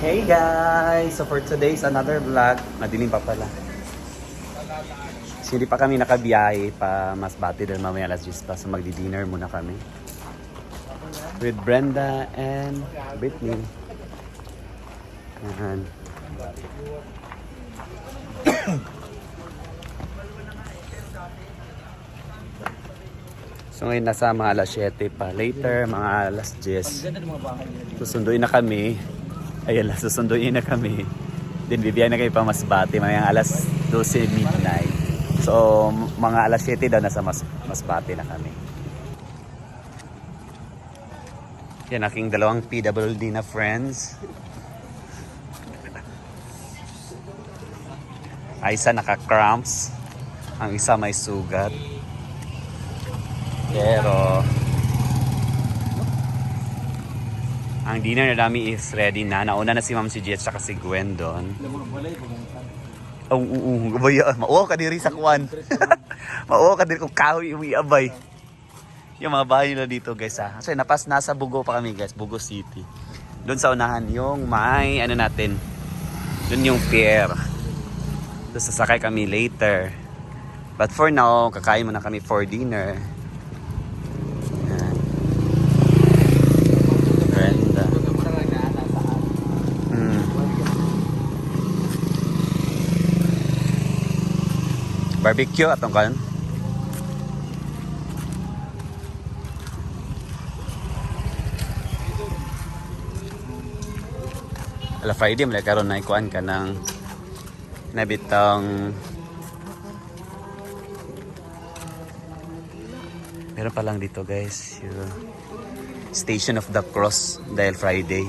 Hey guys! So for today's another vlog, madilim pa pala. So hindi pa kami nakabiyahe pa Masbate dahil mamaya alas 10 pa. So magdi-dinner muna kami. With Brenda and Brittany. Ayan. So ngayon nasa mga alas 7 pa. Later, mga alas 10. Susunduin na kami. Ayun lang, susunduin na kami. Then bibiyay na kayo pa Masbate. Mayang alas 12 midnight. So mga alas 7 daw nasa Masbate na kami. Yan aking dalawang PWD na friends. Ay isa naka-cramps. Ang isa may sugat. Pero ang dinner na dami is ready na. Nauna na si Ma'am si Jet at si Gwen doon. Mauwa ka diri sa kuwan. Mauwa ka diri kung kahoy umiabay. Yung mga bahay nila dito guys ha. So nasa Bugo pa kami guys. Bugo City. Doon sa unahan yung may ano natin. Doon yung pier. Doon sasakay kami later. But for now, kakain muna kami for dinner. Barbecue atong kan. Ala Friday mala karon na ikuan ka ng nabitang meron pa lang dito guys yung Station of the Cross dahil Friday.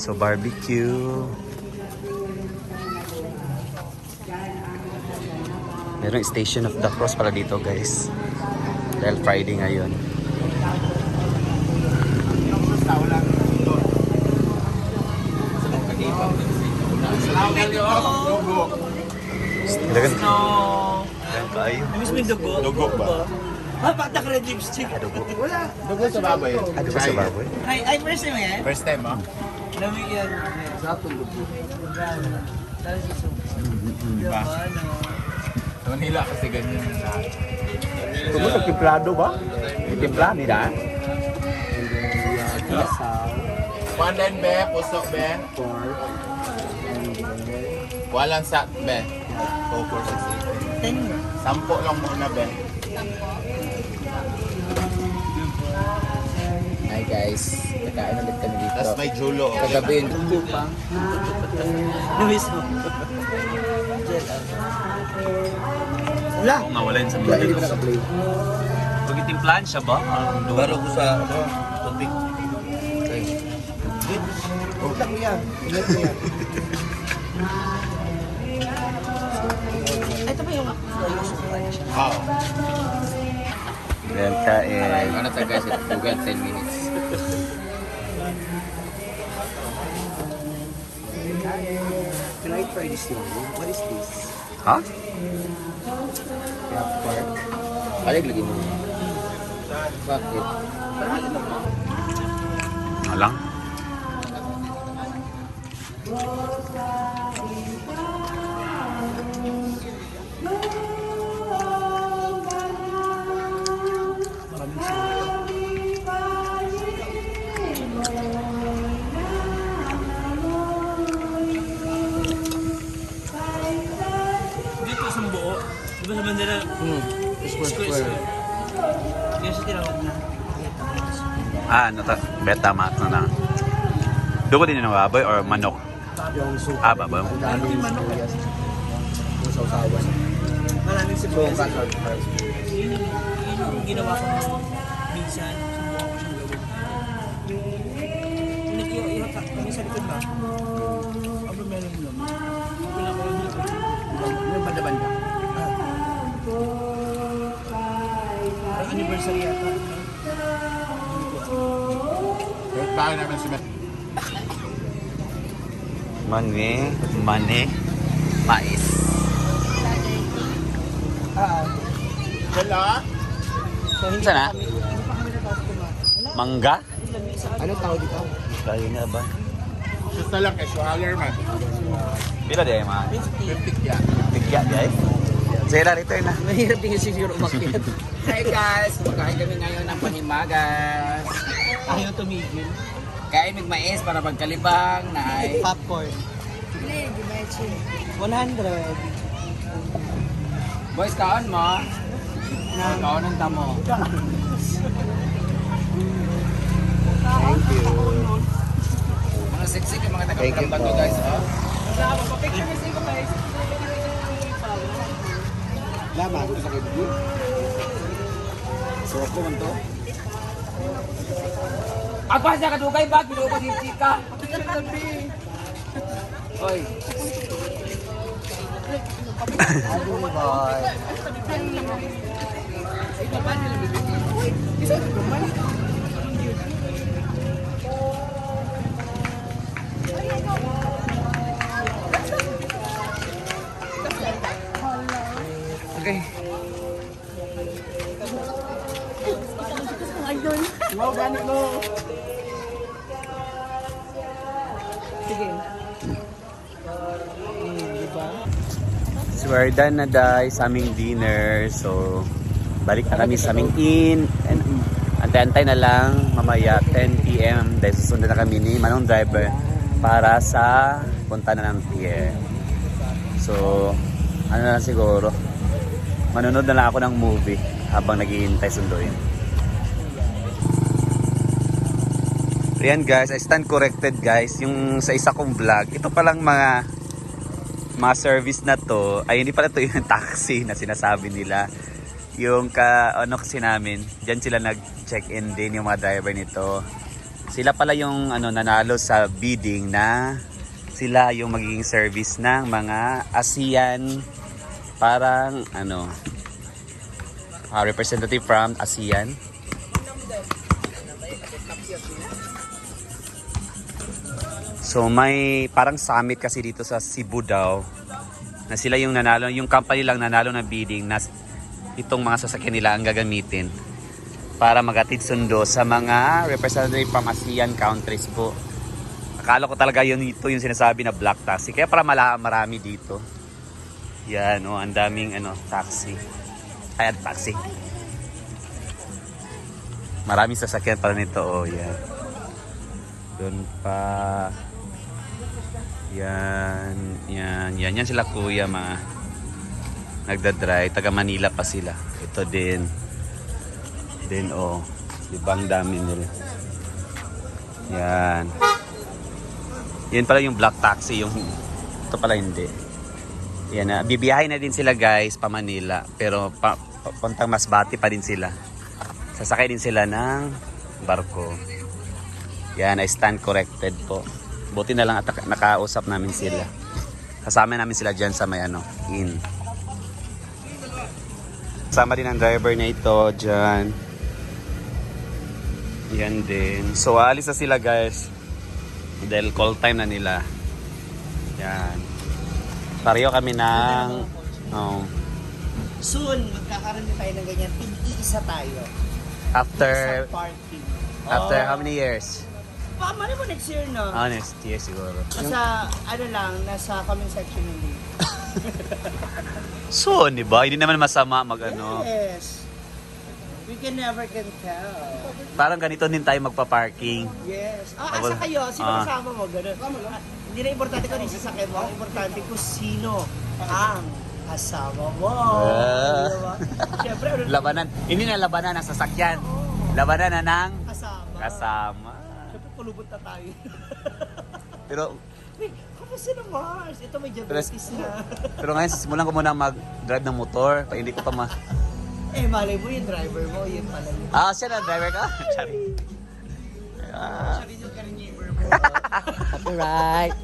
So barbecue. Merong Station of the Cross pala dito guys. Dahil Friday ngayon. Dagan kayo. Miss mo yung dugo? Dugo ba? Patak red lipstick. Dugo. Wala. Dugo sa baboy. Dugo sa baboy. Ay, first time yan? First time, ha? Lamig yan. Sa dugo. Dahil sa soup. Diba? Sa Manila kasi ganyan yung lahat. Tumo sa timplado ba? Timplado nila. Pandan be, pusok be. Walang sak be. Focus sa city. 10. Sampo lang muna be. Hi guys, kakain ulit kami dito. Tapos may julo. Kagabi yung Namiss mo. Wala. Mawala yun sa Wala, hindi pa naka-play. Pag itimplahan siya ba? Baro ko sa tubig. Utak mo yan. Ulit mo yan. Ito ba yung surprise? Oo. Then kain. Ano tayo guys, Google 10 minutes. Can I try this one? What is this? Ha? Crab pork. Palig lagi mo. Bakit? Alang. Dito sa buo. Di ba sa bandera? Square. Yung sa tinawag na. Ano to? Betamax na na. Dugo din yung baboy or manok? Yung soup. Baboy. Ang dami yung sibuyas. Yung sausawan. Maraming So, sibuyas. cut. Yun yung ginawa ko minsan. Subukan ko siyang gawin. Nag-ihatak kami sa likod ba? Aba meron lang. Pinakaroon dito. Yung banda-banda. Parang anniversary yata. Tayo namin si Mani, mais. Wala? So, hindi Saan na? hindi pa kami natapos kumain. Mangga? Anong tao dito? Kaya nga ba? Gusto lang eh, suhaler man. Pila di ay mga? 50 kya. Tigya di ay? Sila return na. Mahirap din yung siguro umakyat. Hi guys! Kumakain kami ngayon ng panimagas. Ayaw tumigil. Kain ng mais para magkalibang na ay... Popcorn. 100. Boys, kaon mo? Kaon ng tamo. Mga sexy ka mga taga-Pramban to guys. Oh. Laman. So ako man to. Ako sa kadugay ba? Binuo ko si Chika. Hoy. Okay. Wow, ganit mo. Sige. Diba? So we're done na dahil sa aming dinner. So balik na kami sa aming inn. And antay-antay na lang mamaya 10 PM dahil susunod na kami ni Manong Driver para sa punta na ng pier. So ano na lang siguro, manonood na lang ako ng movie habang naghihintay sunduin. Ayan guys, I stand corrected guys. Yung sa isa kong vlog, ito palang mga service na to, ay hindi pala to yung taxi na sinasabi nila. Yung ano kasi namin, dyan sila nag-check-in din yung mga driver nito. Sila pala yung nanalo sa bidding na sila yung magiging service ng mga ASEAN, parang representative from ASEAN. So may parang summit kasi dito sa Cebu daw na sila yung nanalo, yung company lang nanalo na bidding na itong mga sasakyan nila ang gagamitin para magatid sundo sa mga representative from ASEAN countries po. Akala ko talaga ito yung sinasabi na black taxi. Kaya para marami dito. Yan, ang daming taxi. Ay, taxi. Maraming sasakyan pala nito, yan. Doon pa. Yan sila kuya, mga nagdadrive, taga Manila pa sila. Ito din, ibang dami nila. Yan pala yung black taxi, ito pala hindi. Yan na, bibiyahin na din sila guys pa Manila, pero puntang Masbate pa din sila. Sasakay din sila ng barko. Yan, I stand corrected po. Buti na lang at nakausap namin sila. Kasama namin sila dyan sa may inn. Kasama din ang driver na ito dyan. Yan din. So aalis na sila guys. Dahil call time na nila. Yan. Pareho kami ng... Soon, magkakaroon din tayo ng ganyan. Tig-iisa tayo. After Isang party. how many years? Mali mo next year, no? Next year siguro. Nasa, nasa comment section ng link. So, di ba? Hindi naman masama Yes. We can never can tell. Parang ganito din tayo magpa-parking. Yes. Asa kayo? Sino kasama mo? Ganun. Hindi na importante kung ano sasakyan mo. Ang importante kung sino ang kasama mo. Diba? Siyempre, Labanan. Hindi na labanan ng sasakyan. Labanan na ng kasama. Siyempre, pulubot na tayo. Pero Kamusta na Mars? Ito may diabetes na. pero ngayon simulan ko muna mag-drive ng motor. Hindi ko pa Malay mo yung driver mo. Yun pala yun. siya na driver ka? Sorry. Siya rin yung neighbor mo. Copyright.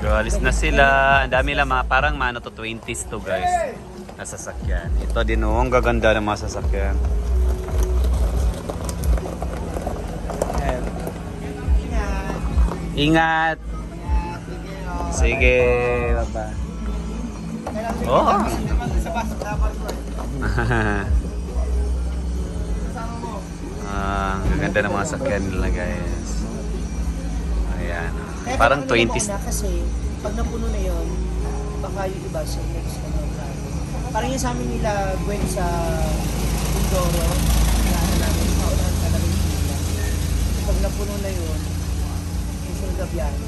Alis na sila. Ang dami lang parang to 20s to guys. Na sasakyan. Ito din ang gaganda ng mga sasakyan. Ingat. Sige, baba. Oh. ganda ng mga sakyan nila guys. Ayan. Kaya Parang kailangan nila 20s. mauna kasi pag napuno na yun, baka yung iba sa next ano. Parang yung sa amin nila Gwen sa Mindoro, kailangan namin paunahan talaga yung pila. Pag napuno na yun, yung sunod na biyahe.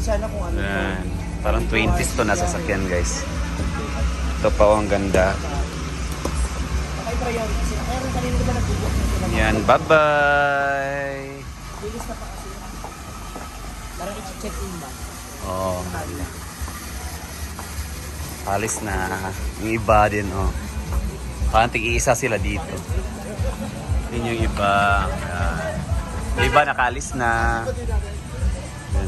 Sana kung ano Ayan. Parang 20s to nasa sakyan guys. Ito pa ang ganda. Baka yung priority sila. Kaya rin kanina diba nag-book na sila. Yan, bye-bye! Bilis na pa kasi. Parang i-check-in ba? Oh, alis na. Yung iba din, oh. Parang tig-iisa sila dito. Yun yung iba. Ayan. Yung iba nakalis na. Yan.